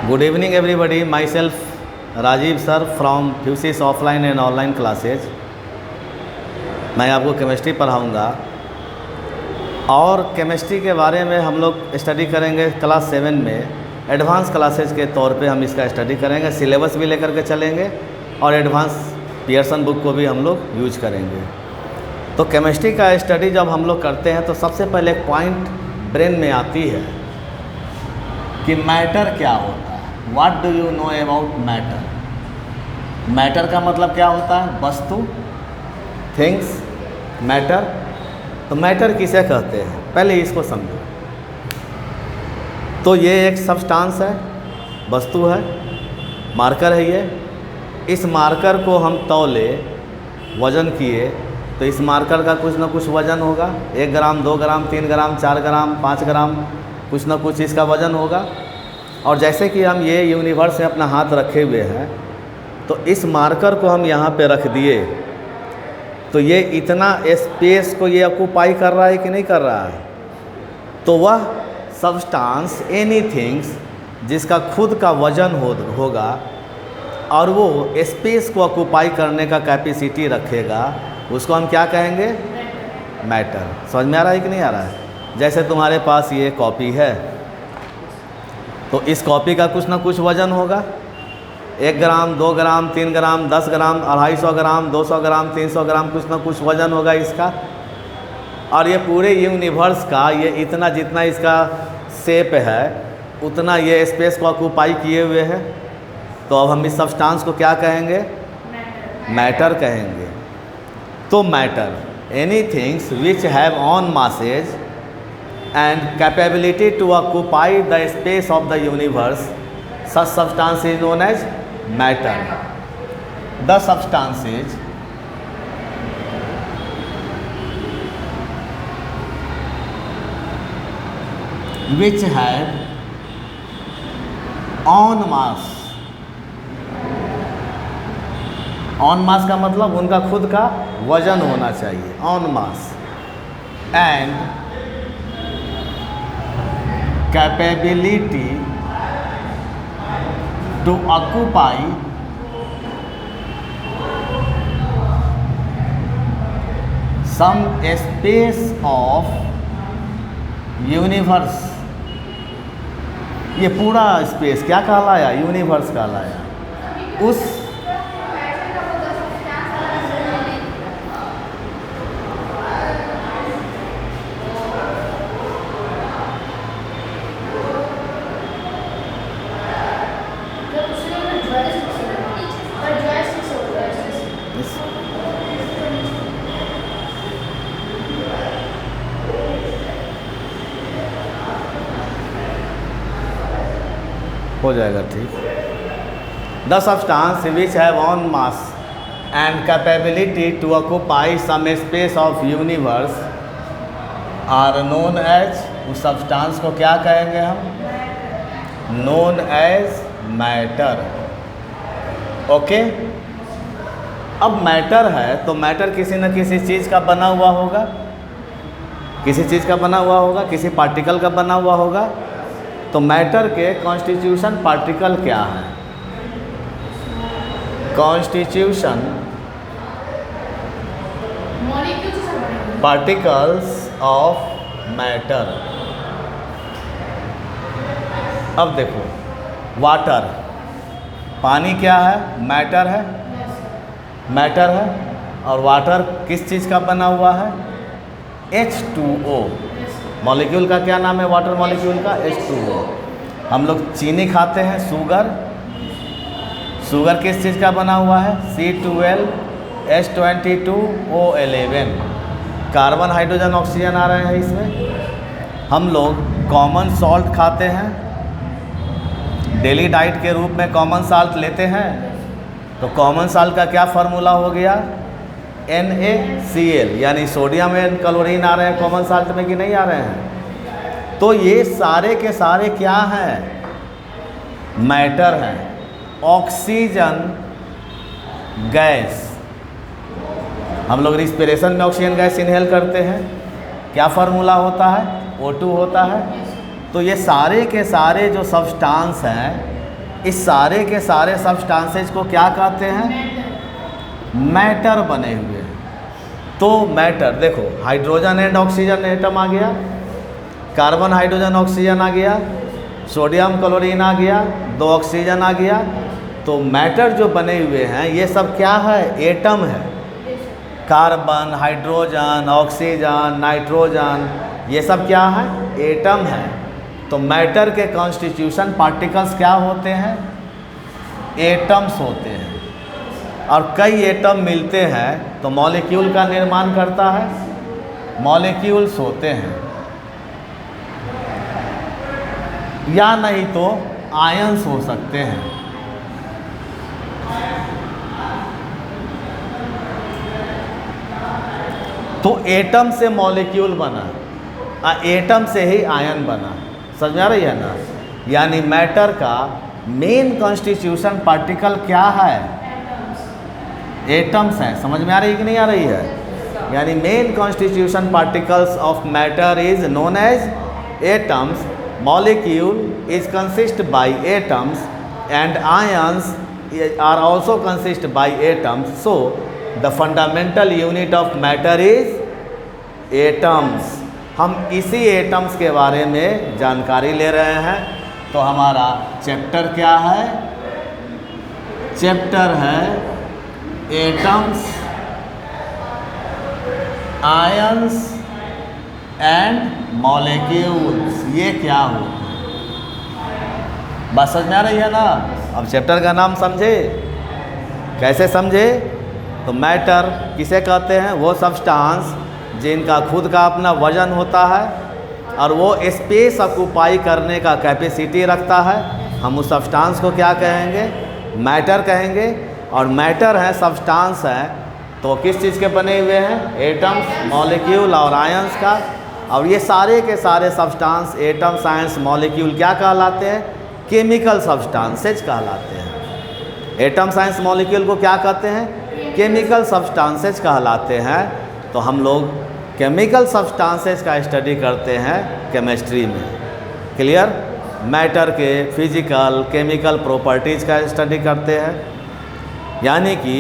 Good evening everybody, myself Rajeev sir from physics offline and online classes. मैं आपको chemistry पढ़ाऊँगा और chemistry के बारे में हम लोग स्टडी करेंगे क्लास 7 में। एडवांस क्लासेज के तौर पे हम इसका स्टडी करेंगे, सिलेबस भी लेकर के चलेंगे और एडवांस पियर्सन बुक को भी हम लोग यूज करेंगे। तो केमिस्ट्री का स्टडी जब हम लोग करते हैं तो सबसे पहले एक पॉइंट ब्रेन में आती है कि मैटर क्या होता है। What do you know about matter. Matter का मतलब क्या होता है? वस्तु, थिंग्स, मैटर। तो मैटर किसे कहते हैं पहले इसको समझो। तो ये एक सब्सटेंस है, वस्तु है, मार्कर है ये। इस मार्कर को हम तौले, वज़न किए तो इस मार्कर का कुछ ना कुछ वज़न होगा। 1 ग्राम, 2 ग्राम, 3 ग्राम, 4 ग्राम, 5 ग्राम, कुछ ना कुछ इसका वज़न होगा। और जैसे कि हम ये यूनिवर्स में अपना हाथ रखे हुए हैं तो इस मार्कर को हम यहाँ पे रख दिए तो ये इतना स्पेस को ये ऑक्यूपाई कर रहा है कि नहीं कर रहा है। तो वह सब्सटेंस, एनीथिंग्स जिसका खुद का वज़न होगा और वो स्पेस को ऑक्यूपाई करने का कैपेसिटी रखेगा, उसको हम क्या कहेंगे? मैटर। समझ में आ रहा है कि नहीं आ रहा है? जैसे तुम्हारे पास ये कॉपी है तो इस कॉपी का कुछ ना कुछ वज़न होगा। 1 ग्राम, 2 ग्राम, 3 ग्राम, 10 ग्राम, 250 ग्राम, 200 ग्राम, 300 ग्राम, कुछ ना कुछ वज़न होगा इसका। और ये पूरे यूनिवर्स का ये इतना जितना इसका शेप है उतना ये स्पेस को ऑक्यूपाई किए हुए है। तो अब हम इस सब्सटेंस को क्या कहेंगे? मैटर कहेंगे। तो matter, anythings which have on masses and capability to occupy the space of the universe, such substance is known as matter. The substances which have on mass, on mass का मतलब उनका खुद का वजन होना चाहिए, on mass, and capability to occupy some space of universe। ये पूरा स्पेस क्या कहलाया? यूनिवर्स कहलाया। उस हो जाएगा ठीक। The substance which have on mass and capability to occupy some space of universe are known as, उस सब्सटेंस को क्या कहेंगे हम? Known as matter. ओके। अब मैटर है तो मैटर किसी न किसी चीज़ का बना हुआ होगा, किसी चीज़ का बना हुआ होगा, किसी पार्टिकल का बना हुआ होगा। तो मैटर के कॉन्स्टिट्यूशन पार्टिकल क्या है? Constitution particles of matter. अब देखो, वाटर, पानी क्या है? मैटर है, मैटर है। और वाटर किस चीज़ का बना हुआ है? H2O। मॉलिक्यूल का क्या नाम है? वाटर मॉलिक्यूल का H2O। हम लोग चीनी खाते हैं, शुगर, शुगर किस चीज़ का बना हुआ है? C12H22O11। कार्बन, हाइड्रोजन, ऑक्सीजन आ रहे हैं इसमें। हम लोग कॉमन सॉल्ट खाते हैं, डेली डाइट के रूप में कॉमन साल्ट लेते हैं। तो कॉमन साल्ट का क्या फार्मूला हो गया? NaCl, यानी सोडियम एंड क्लोरीन आ रहे हैं कॉमन साल्ट में कि नहीं आ रहे हैं? तो ये सारे के सारे क्या हैं? मैटर हैं। ऑक्सीजन गैस, हम लोग रिस्पिरेशन में ऑक्सीजन गैस इनहेल करते हैं, क्या फार्मूला होता है? O2 होता है। तो ये सारे के सारे जो सब्सटेंस हैं इस सारे के सारे सब्सटेंसेज को क्या कहते हैं? मैटर बने हुए हैं। तो मैटर देखो, हाइड्रोजन एंड ऑक्सीजन एटम आ गया, कार्बन हाइड्रोजन ऑक्सीजन आ गया, सोडियम क्लोरीन आ गया, 2 ऑक्सीजन आ गया। तो मैटर जो बने हुए हैं ये सब क्या है? एटम है। कार्बन, हाइड्रोजन, ऑक्सीजन, नाइट्रोजन, ये सब क्या है? एटम है। तो मैटर के कॉन्स्टिट्यूशन पार्टिकल्स क्या होते हैं? एटम्स होते हैं। और कई एटम मिलते हैं तो मॉलिक्यूल का निर्माण करता है, मॉलिक्यूल्स होते हैं, या नहीं तो आयंस हो सकते हैं। तो एटम से मॉलिक्यूल बना, एटम से ही आयन बना। समझ में आ रही है ना? यानी मैटर का मेन कॉन्स्टिट्यूशन पार्टिकल क्या है? एटम्स हैं। समझ में आ रही है कि नहीं आ रही है? यानी main constitution particles of matter is known as atoms, molecule is consist by atoms and ions are also consist by atoms. So the fundamental unit of matter is atoms. हम इसी एटम्स के बारे में जानकारी ले रहे हैं। तो हमारा चैप्टर क्या है? चैप्टर है एटम्स, आयंस एंड मॉलिक्यूल्स। ये क्या होता है? बात समझ में आ रही है ना? अब चैप्टर का नाम समझे? कैसे समझे? तो मैटर किसे कहते हैं? वो सब्सटेंस जिनका खुद का अपना वजन होता है और वो स्पेस ऑक्यूपाई करने का कैपेसिटी रखता है। हम उस सब्सटेंस को क्या कहेंगे? मैटर कहेंगे। और मैटर है, सब्सटेंस है, तो किस चीज़ के बने हुए हैं? एटम्स, मॉलिक्यूल और आयंस का। और ये सारे के सारे सब्सटेंस, एटम, साइंस, मॉलिक्यूल क्या कहलाते हैं? केमिकल सब्सटेंसेज कहलाते हैं। एटम, साइंस, मॉलिक्यूल को क्या कहते हैं? केमिकल सब्सटेंसेज कहलाते हैं। तो हम लोग केमिकल सब्सटेंसेज का स्टडी करते हैं केमिस्ट्री में। क्लियर? मैटर के फिजिकल, केमिकल प्रॉपर्टीज़ का स्टडी करते हैं। यानी कि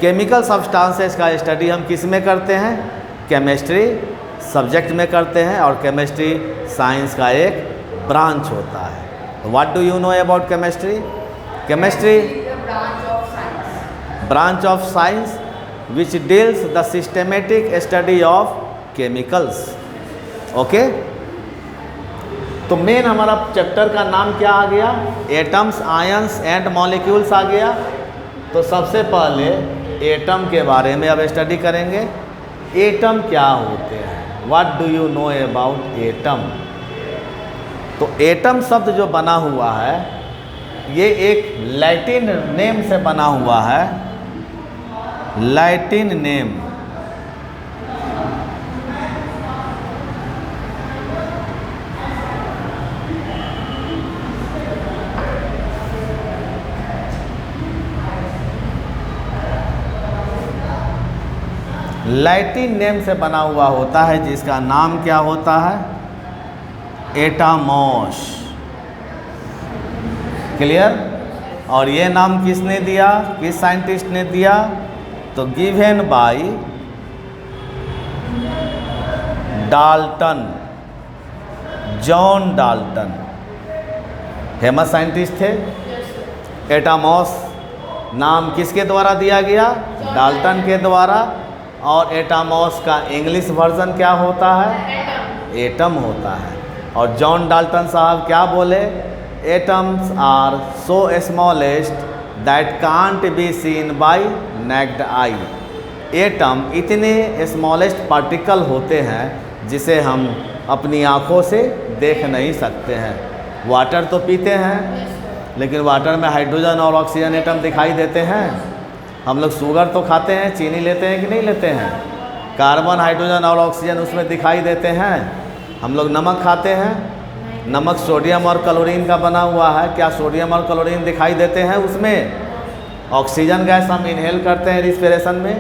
केमिकल सब्सटेंसेज का स्टडी हम किस में करते हैं? केमिस्ट्री सब्जेक्ट में करते हैं। और केमिस्ट्री साइंस का एक ब्रांच होता है। What do you know about chemistry? Chemistry branch of science which deals the systematic study of chemicals. Okay? तो मेन हमारा चैप्टर का नाम क्या आ गया? एटम्स, आयंस एंड मॉलिक्यूल्स आ गया। तो सबसे पहले एटम के बारे में अब स्टडी करेंगे। एटम क्या होते हैं? What do you know about atom? तो एटम शब्द जो बना हुआ है ये एक लैटिन नेम से बना हुआ है। Latin name. लैटिन नेम से बना हुआ होता है जिसका नाम क्या होता है? एटामॉस। क्लियर? और ये नाम किसने दिया? किस साइंटिस्ट ने दिया? तो given by Dalton, John Dalton. Famous scientist थे। एटामॉस नाम किसके द्वारा दिया गया? डाल्टन के द्वारा। और एटामॉस का इंग्लिश वर्जन क्या होता है? एटम होता है। और जॉन डाल्टन साहब क्या बोले? Atoms are so smallest that can't be seen by naked eye. Atom इतने स्मॉलेस्ट पार्टिकल होते हैं जिसे हम अपनी आँखों से देख नहीं सकते हैं। वाटर तो पीते हैं लेकिन वाटर में हाइड्रोजन और ऑक्सीजन एटम दिखाई देते हैं। हम लोग शुगर तो खाते हैं, चीनी लेते हैं कि नहीं लेते हैं? कार्बन, हाइड्रोजन और ऑक्सीजन उसमें दिखाई देते हैं। हम लोग नमक खाते हैं, नमक सोडियम और क्लोरीन का बना हुआ है। क्या सोडियम और क्लोरीन दिखाई देते हैं उसमें? ऑक्सीजन गैस हम इनहेल करते हैं रिस्पिरेशन में,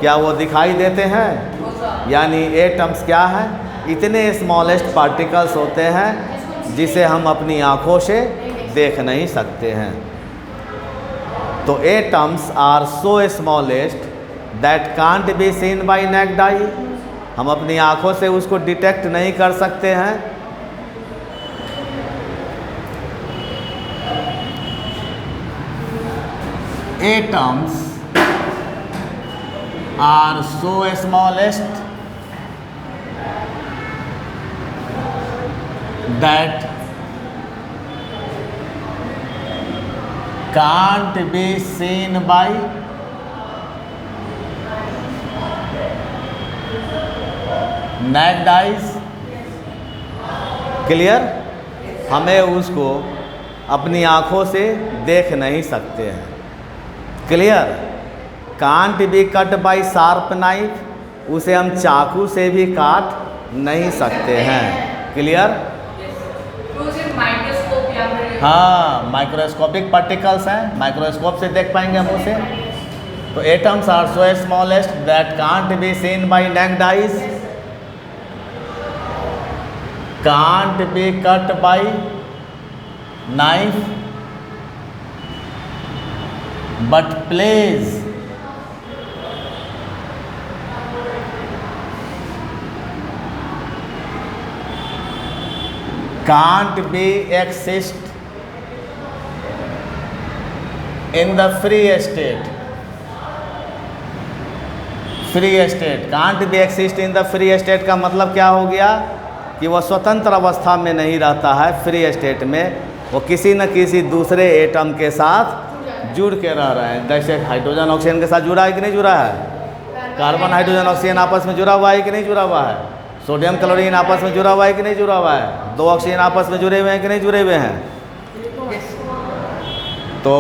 क्या वो दिखाई देते हैं? यानी एटम्स क्या है? इतने स्मॉलेस्ट पार्टिकल्स होते हैं जिसे हम अपनी आँखों से देख नहीं सकते हैं। तो atoms are so smallest that can't be seen by naked eye, हम अपनी आंखों से उसको डिटेक्ट नहीं कर सकते हैं। Atoms are so smallest that can't be seen by naked eyes। Clear? हमें उसको अपनी आंखों से देख नहीं सकते हैं। Clear? Can't be cut by sharp knife, उसे हम चाकू से भी काट नहीं सकते हैं। क्लियर? हाँ, माइक्रोस्कोपिक पार्टिकल्स हैं, माइक्रोस्कोप से देख पाएंगे हम उसे। तो atoms are so smallest that can't be seen by naked eyes, can't be cut by knife, but plays can't be exist in the free state। Free state, can't be exist in the free state का मतलब क्या हो गया कि वह स्वतंत्र अवस्था में नहीं रहता है। फ्री स्टेट में वो किसी न किसी दूसरे एटम के साथ जुड़ के रह रहे हैं। जैसे हाइड्रोजन ऑक्सीजन के साथ जुड़ा है कि नहीं जुड़ा है, कार्बन हाइड्रोजन ऑक्सीजन आपस में जुड़ा हुआ है कि नहीं जुड़ा हुआ है, सोडियम क्लोरीन आपस में जुड़ा हुआ है कि नहीं जुड़ा हुआ है, दो ऑक्सीजन आपस में जुड़े हुए हैं कि नहीं जुड़े हुए हैं। तो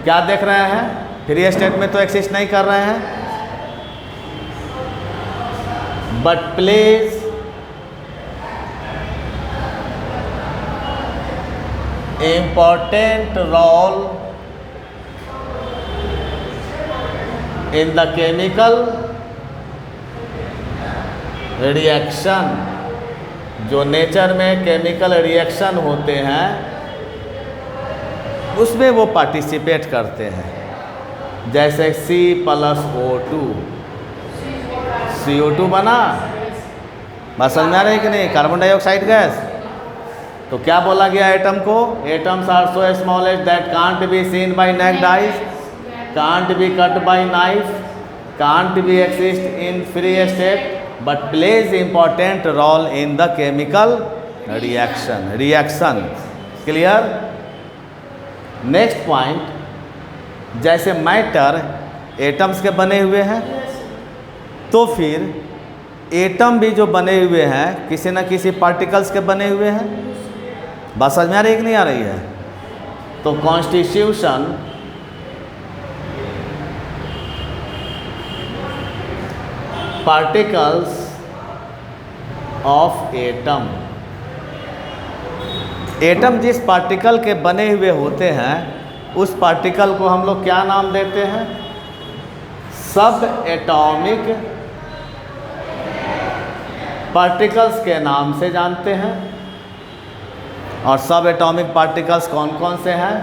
क्या देख रहे हैं, फ्री स्टेट में तो एक्सिस्ट नहीं कर रहे हैं, but plays important role in the chemical reaction. जो नेचर में केमिकल रिएक्शन होते हैं उसमें वो पार्टिसिपेट करते हैं। जैसे C+O2, CO2 बना, बात समझ में आ रही है कि नहीं, कार्बन डाइऑक्साइड गैस। तो क्या बोला गया एटम को, atoms are so smallest that can't be seen by naked eyes, can't be cut by knife, can't be exist in free state, but plays important role in the chemical reaction. Clear? Next point, जैसे matter atoms के बने हुए हैं, तो फिर atom भी जो बने हुए हैं किसी न किसी पार्टिकल्स के बने हुए हैं। बात समझ में आ रही है कि नहीं आ रही है? तो constitution particles of atom, atom जिस पार्टिकल के बने हुए होते हैं उस पार्टिकल को हम लोग क्या नाम देते हैं, सब एटॉमिक पार्टिकल्स के नाम से जानते हैं। और सब एटॉमिक पार्टिकल्स कौन कौन से हैं?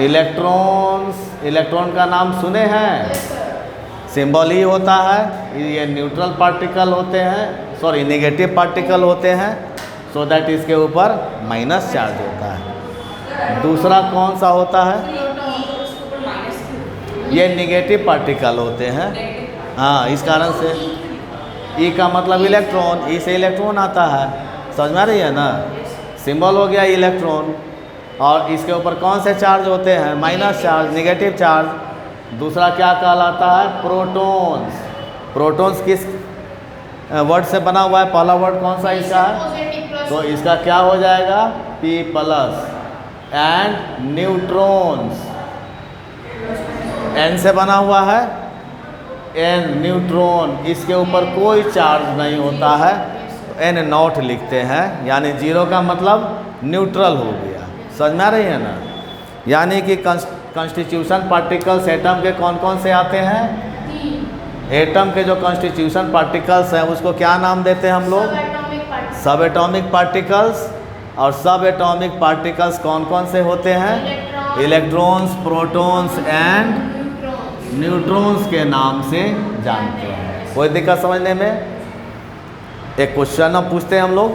इलेक्ट्रॉन्स, इलेक्ट्रॉन का नाम सुने हैं, सिंबल ही होता है, ये न्यूट्रल पार्टिकल होते हैं, सॉरी नेगेटिव पार्टिकल होते हैं, सो दैट इसके ऊपर माइनस चार्ज होता है। दूसरा कौन सा होता है, ये नेगेटिव पार्टिकल होते हैं। हाँ, इस कारण से ई का मतलब इलेक्ट्रॉन, ई से इलेक्ट्रॉन आता है, समझ में आ रही है ना। सिंबल हो गया इलेक्ट्रॉन, और इसके ऊपर कौन से चार्ज होते हैं, माइनस चार्ज, नेगेटिव चार्ज। दूसरा क्या कहलाता है, प्रोटॉन्स। प्रोटॉन्स किस वर्ड से बना हुआ है, पहला वर्ड कौन सा इसका है, तो इसका क्या हो जाएगा, P+। एंड न्यूट्रॉन्स, N से बना हुआ है, N न्यूट्रॉन, इसके ऊपर कोई चार्ज नहीं होता है, N0 लिखते हैं, यानी जीरो का मतलब न्यूट्रल हो गया। समझ में आ रही है ना। यानी कि कॉन्स्टिट्यूशन पार्टिकल्स एटम के कौन कौन से आते हैं, एटम के जो कॉन्स्टिट्यूशन पार्टिकल्स हैं उसको क्या नाम देते हैं हम लोग, सब एटॉमिक पार्टिकल्स। और सब एटॉमिक पार्टिकल्स कौन कौन से होते हैं? इलेक्ट्रॉन्स, प्रोटॉन्स एंड न्यूट्रॉन्स के नाम से जानते हैं। कोई दिक्कत समझने में? एक क्वेश्चन अब पूछते हैं हम लोग,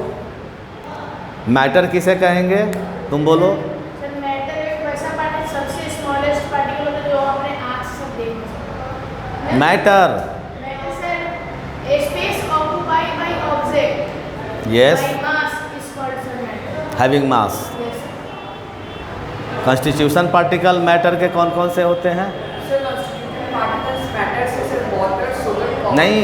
मैटर किसे कहेंगे? तुम बोलो। सर मैटर एक वैसा पार्टिकल सबसे स्मॉलेस्ट पार्टिकल होता है जो अपने आँख से सब देख सकते हैं। Matter matter sir space occupied by object yes by mass is called sir matter. Having mass. Yes constitution particle matter के कौन कौन से होते हैं? सर कॉन्स्टिट्यूशन पार्टिकल्स मैटर से सर वाटर सोलर नहीं,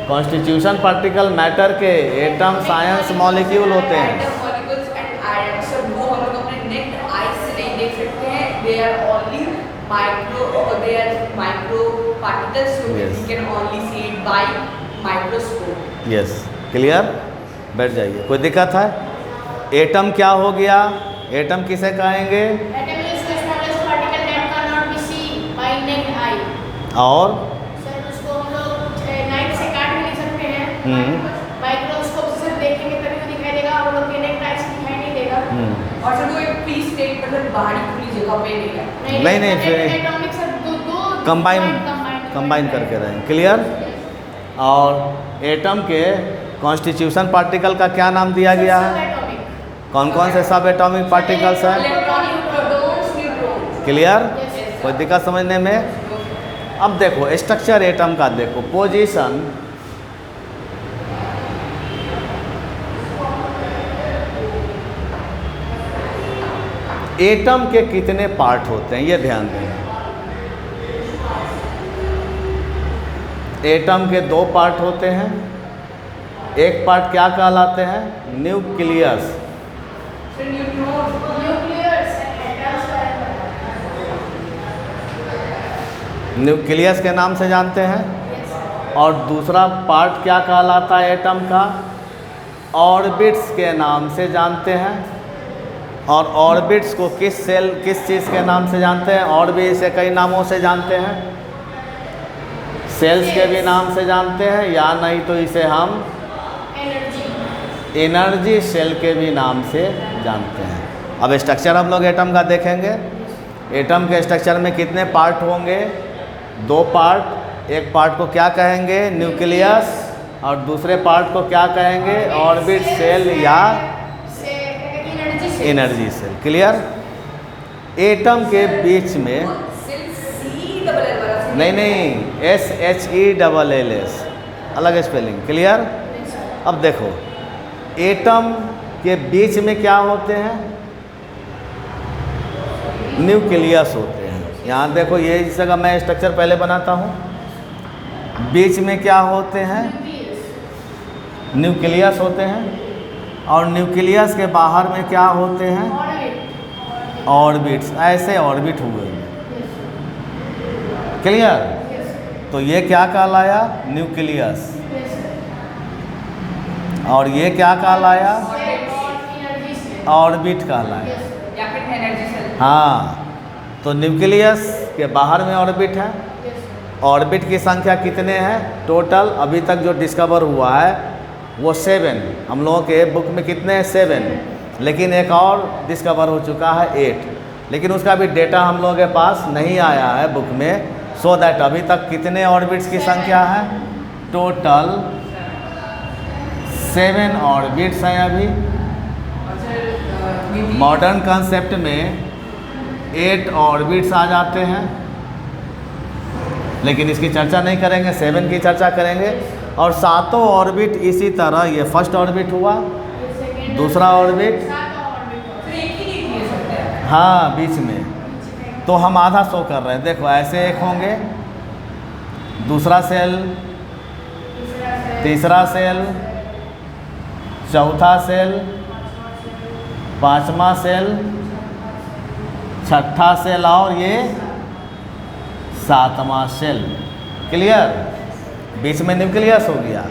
कॉन्स्टिट्यूशन पार्टिकल मैटर के एटम, साइंस, मॉलिक्यूल होते हैं। मॉलिक्यूल्स एंड आयन सर वो हम लोग अपने नेक्ड आई से नहीं देख सकते हैं। They are only micro particles so Yes. we can only see it by microscope। Yes, clear? बैठ जाइए, कोई दिक्कत है? एटम क्या हो गया? एटम किसे कहेंगे? Atom is the smallest particle that can not be seen by naked eye. और सर उसको हम लोग नाइट से काट भी नहीं सकते हैं। माइक्रोस्कोप से देखेंगे तभी वो दिखाई देगा, हम लोग के नेक्ड आई से दिखाई नहीं देगा। और सर वो एक फ्री स्टेट मतलब बाहरी खुली जगह पे नहीं है। फिर एटॉमिक सर दो कंबाइन करके रहें। क्लियर? और एटम के कॉन्स्टिट्यूशन पार्टिकल का क्या नाम दिया गया है? कौन कौन से सब एटॉमिक पार्टिकल्स हैं? क्लियर? कोई दिक्कत समझने में? अब देखो स्ट्रक्चर एटम का, देखो पोजीशन, एटम के कितने पार्ट होते हैं ये ध्यान दें। एटम के दो पार्ट होते हैं। एक पार्ट क्या कहलाते हैं? न्यूक्लियस। न्यूक्लियस के नाम से जानते हैं। और दूसरा पार्ट क्या कहलाता है एटम का? ऑर्बिट्स के नाम से जानते हैं। और ऑर्बिट्स को किस चीज़ के नाम से जानते हैं? और भी इसे कई नामों से जानते हैं। सेल्स के भी नाम से जानते हैं, या नहीं तो इसे हम एनर्जी सेल के भी नाम से जानते हैं। अब स्ट्रक्चर हम लोग एटम का देखेंगे। एटम के स्ट्रक्चर में कितने पार्ट होंगे? दो पार्ट। एक पार्ट को क्या कहेंगे? न्यूक्लियस। और दूसरे पार्ट को क्या कहेंगे? ऑर्बिट सेल या एनर्जी सेल। क्लियर? एटम के बीच में नहीं SHELLS अलग स्पेलिंग। क्लियर? अब देखो एटम के बीच में क्या होते हैं? न्यूक्लियस होते हैं। यहाँ देखो ये इस जगह मैं स्ट्रक्चर पहले बनाता हूँ। बीच में क्या होते हैं? न्यूक्लियस होते हैं। और न्यूक्लियस के बाहर में क्या होते हैं? ऑर्बिट्स। ऐसे ऑर्बिट हुए। क्लियर? तो ये क्या कहलाया? न्यूक्लियस। और ये क्या कहलाया? ऑर्बिट कहलाया। हाँ, तो न्यूक्लियस के बाहर में ऑर्बिट है। ऑर्बिट की संख्या कितने हैं टोटल? अभी तक जो डिस्कवर हुआ है वो 7। हम लोगों के बुक में कितने हैं? 7। लेकिन एक और डिस्कवर हो चुका है 8, लेकिन उसका भी डेटा हम लोगों के पास नहीं आया है बुक में। सो दैट अभी तक कितने ऑर्बिट्स की संख्या है? टोटल 7 ऑर्बिट्स हैं अभी। मॉडर्न कंसेप्ट में 8 ऑर्बिट्स आ जाते हैं, लेकिन इसकी चर्चा नहीं करेंगे, 7 की चर्चा करेंगे। और सातों ऑर्बिट इसी तरह, ये फर्स्ट ऑर्बिट हुआ, दूसरा ऑर्बिट, हाँ बीच में, तो हम आधा शो कर रहे हैं। देखो ऐसे एक होंगे, दूसरा सेल, तीसरा सेल, चौथा सेल, पांचवा सेल, छठा सेल और ये सातवां सेल। क्लियर? बीच में न्यूक्लियस हो गया।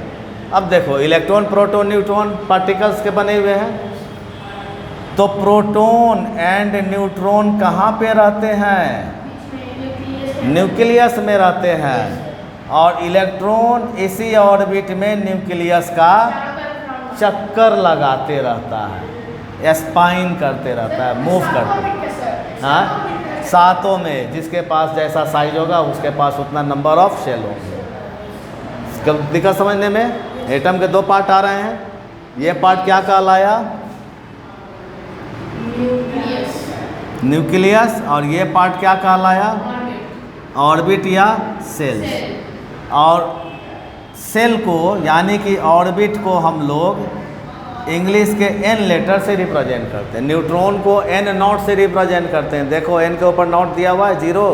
अब देखो इलेक्ट्रॉन, प्रोटॉन, न्यूट्रॉन पार्टिकल्स के बने हुए हैं। तो प्रोटॉन एंड न्यूट्रॉन कहाँ पे रहते हैं? न्यूक्लियस में रहते हैं। और इलेक्ट्रॉन इसी ऑर्बिट में न्यूक्लियस का चक्कर लगाते रहता है। स्पाइन करते रहता है, मूव करते हैं। हाँ, सातों में जिसके पास जैसा साइज होगा उसके पास उतना नंबर ऑफ सेल होंगे। कब दिक्कत समझने में? एटम के दो पार्ट आ रहे हैं। ये पार्ट क्या कहलाया? न्यूक्लियस। और ये पार्ट क्या कहलाया? ऑर्बिट या सेल्स। और सेल को यानी कि ऑर्बिट को हम लोग इंग्लिश के एन लेटर से रिप्रेजेंट करते हैं। न्यूट्रॉन को एन नॉट से रिप्रेजेंट करते हैं। देखो एन के ऊपर नॉट दिया हुआ है, 0।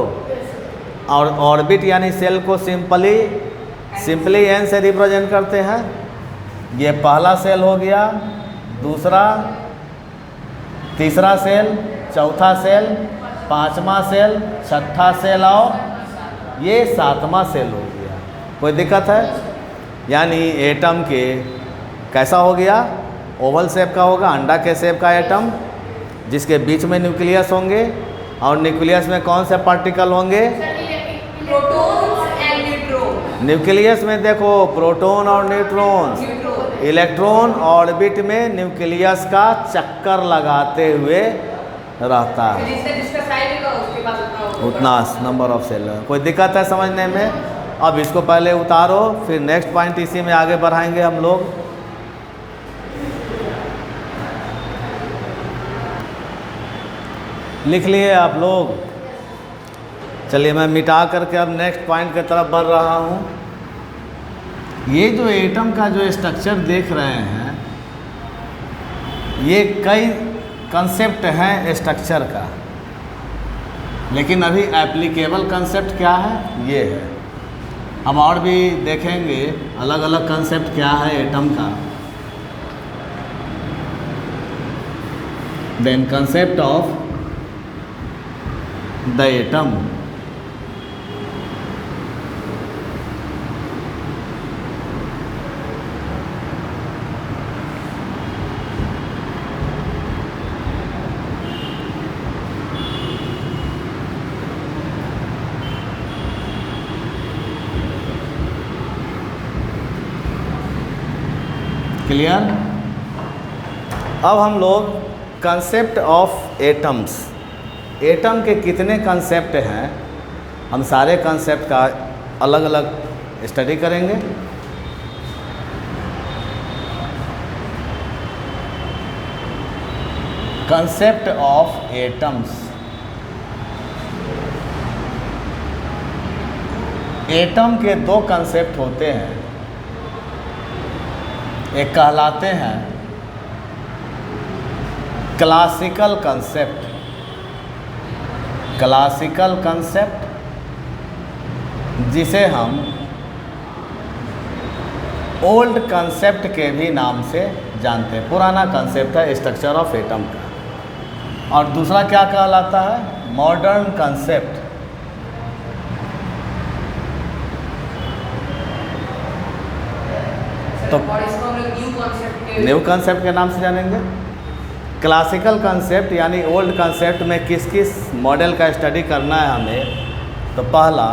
और ऑर्बिट यानी सेल को सिंपली एन से रिप्रेजेंट करते हैं। ये पहला सेल हो गया, दूसरा, तीसरा सेल, चौथा सेल, पांचवा सेल, छठा सेल और ये सातवां सेल हो गया। कोई दिक्कत है? यानी एटम के कैसा हो गया? ओवल शेप का होगा, अंडा के शेप का एटम, जिसके बीच में न्यूक्लियस होंगे। और न्यूक्लियस में कौन से पार्टिकल होंगे? Protons and neutron. न्यूक्लियस में देखो प्रोटॉन और न्यूट्रॉन। इलेक्ट्रॉन ऑर्बिट में न्यूक्लियस का चक्कर लगाते हुए रहता है। जिसका साइज होगा उसके पास उतना नंबर ऑफ सेल। कोई दिक्कत है समझने में? अब इसको पहले उतारो, फिर नेक्स्ट पॉइंट इसी में आगे बढ़ाएंगे हम लोग। लिख लिए आप लोग? चलिए मैं मिटा करके अब नेक्स्ट पॉइंट की तरफ बढ़ रहा हूँ। ये जो एटम का जो स्ट्रक्चर देख रहे हैं, ये कई कंसेप्ट हैं स्ट्रक्चर का, लेकिन अभी एप्लीकेबल कंसेप्ट क्या है ये है। हम और भी देखेंगे अलग अलग कंसेप्ट क्या है एटम का। Then concept of the atom. Clear? अब हम लोग कंसेप्ट ऑफ एटम्स, एटम के कितने कंसेप्ट हैं, हम सारे कंसेप्ट का अलग अलग स्टडी करेंगे। Concept of atoms. एटम के दो कंसेप्ट होते हैं। एक कहलाते हैं क्लासिकल कंसेप्ट। क्लासिकल कंसेप्ट जिसे हम ओल्ड कंसेप्ट के भी नाम से जानते हैं। पुराना कंसेप्ट है स्ट्रक्चर ऑफ एटम का। और दूसरा क्या कहलाता है? Modern concept. तो न्यू कंसेप्ट के नाम से जानेंगे। क्लासिकल कंसेप्ट यानी ओल्ड कंसेप्ट में किस किस मॉडल का स्टडी करना है हमें। तो पहला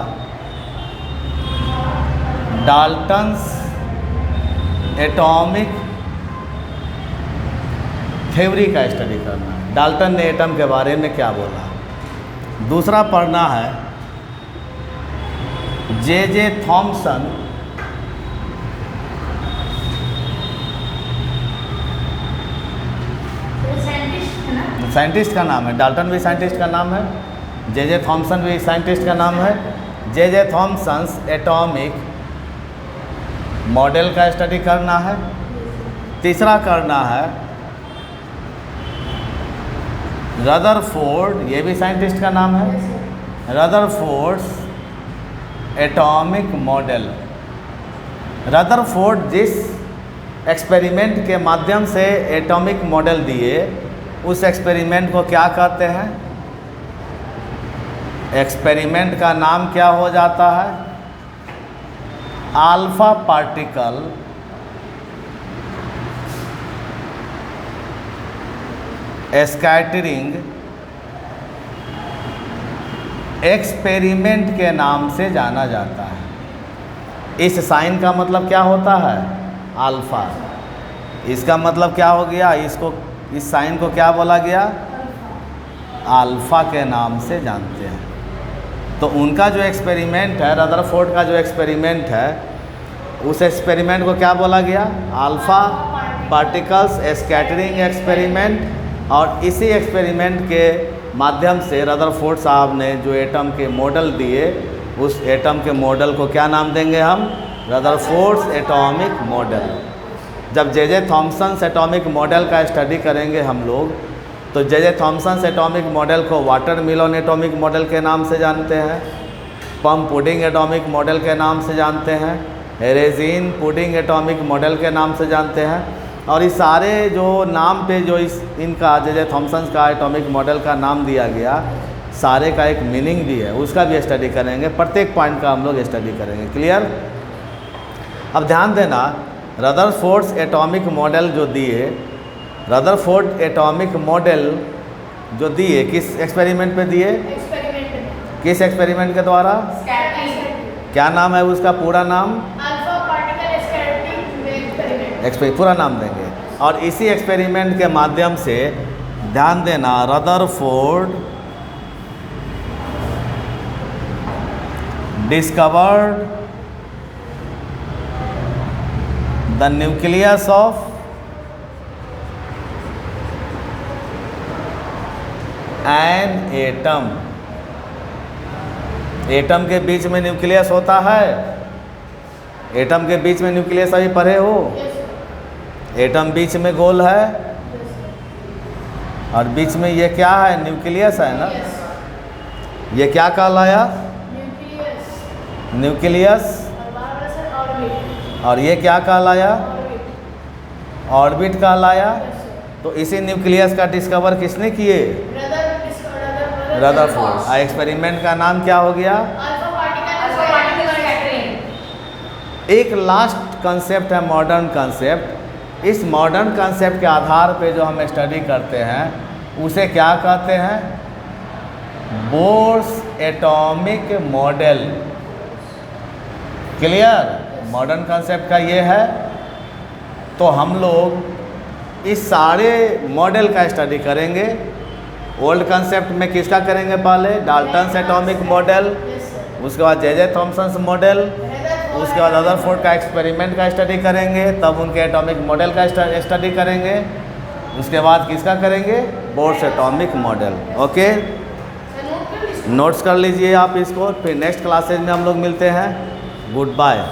डाल्टन्स एटॉमिक थ्योरी का स्टडी करना है। डाल्टन ने एटम के बारे में क्या बोला। दूसरा पढ़ना है जे थॉमसन साइंटिस्ट का नाम है। डाल्टन भी साइंटिस्ट का नाम है, जे थॉमसन भी साइंटिस्ट का नाम है। जे थॉमसन्स एटॉमिक मॉडल का स्टडी करना है। तीसरा करना है रदरफोर्ड, ये भी साइंटिस्ट का नाम है, रदरफोर्ड्स एटॉमिक मॉडल। रदरफोर्ड जिस एक्सपेरिमेंट के माध्यम से एटॉमिक मॉडल दिए उस एक्सपेरिमेंट को क्या कहते हैं? एक्सपेरिमेंट का नाम क्या हो जाता है? अल्फा पार्टिकल स्कैटरिंग एक्सपेरिमेंट के नाम से जाना जाता है। इस साइन का मतलब क्या होता है? अल्फा। इसका मतलब क्या हो गया? इसको इस साइन को क्या बोला गया? अल्फ़ा के नाम से जानते हैं। तो उनका जो एक्सपेरिमेंट है, रदरफोर्ड का जो एक्सपेरिमेंट है, उस एक्सपेरिमेंट को क्या बोला गया? Alpha particles scattering experiment. और इसी एक्सपेरिमेंट के माध्यम से रदरफोर्ड साहब ने जो एटम के मॉडल दिए, उस एटम के मॉडल को क्या नाम देंगे हम? Rutherford's atomic model. जब जे थॉमसन एटॉमिक मॉडल का स्टडी करेंगे हम लोग, तो जे थॉमसन एटॉमिक मॉडल को वाटरमेलन एटॉमिक मॉडल के नाम से जानते हैं, पम पुडिंग एटॉमिक मॉडल के नाम से जानते हैं, रेजिन पुडिंग एटॉमिक मॉडल के नाम से जानते हैं। और इस सारे जो नाम पे जो इनका जे थॉमसन का एटॉमिक मॉडल का नाम दिया गया, सारे का एक मीनिंग भी है, उसका भी स्टडी करेंगे। प्रत्येक पॉइंट का हम लोग स्टडी करेंगे। क्लियर? अब ध्यान देना, रदरफोर्ड्स एटॉमिक मॉडल जो दिए, रदरफोर्ड एटॉमिक मॉडल जो दिए किस एक्सपेरिमेंट पे दिए? एक्सपेरिमेंट में। किस एक्सपेरिमेंट के द्वारा? स्कैटरिंग। क्या नाम है उसका पूरा नाम? Alpha particle scattering experiment. पूरा नाम देंगे। और इसी एक्सपेरिमेंट के माध्यम से ध्यान देना, Rutherford discovered the nucleus of an atom. Atom के बीच में न्यूक्लियस होता है। एटम के बीच में न्यूक्लियस अभी पढ़े हो? एटम बीच में गोल है और बीच में ये क्या है? न्यूक्लियस है ना। ये क्या कहलाया? न्यूक्लियस। और ये क्या कहलाया? ऑर्बिट कहलाया। तो इसी न्यूक्लियस का डिस्कवर किसने किए? रदरफोर्ड। एक्सपेरिमेंट का नाम क्या हो गया? एक लास्ट कंसेप्ट है मॉडर्न कंसेप्ट। इस मॉडर्न कंसेप्ट के आधार पे जो हम स्टडी करते हैं उसे क्या कहते हैं? Bohr's atomic model. Clear? Modern concept का ये है। तो हम लोग इस सारे मॉडल का स्टडी करेंगे। ओल्ड कंसेप्ट में किसका करेंगे? पहले डाल्टन्स एटॉमिक मॉडल, उसके बाद जे थॉमसन मॉडल, उसके बाद रदरफोर्ड का एक्सपेरिमेंट का स्टडी करेंगे, तब उनके एटॉमिक मॉडल का स्टडी करेंगे, उसके बाद किसका करेंगे? Bohr's atomic model. Okay, notes कर लीजिए आप इसको। फिर नेक्स्ट क्लासेज में हम लोग मिलते हैं। Good bye.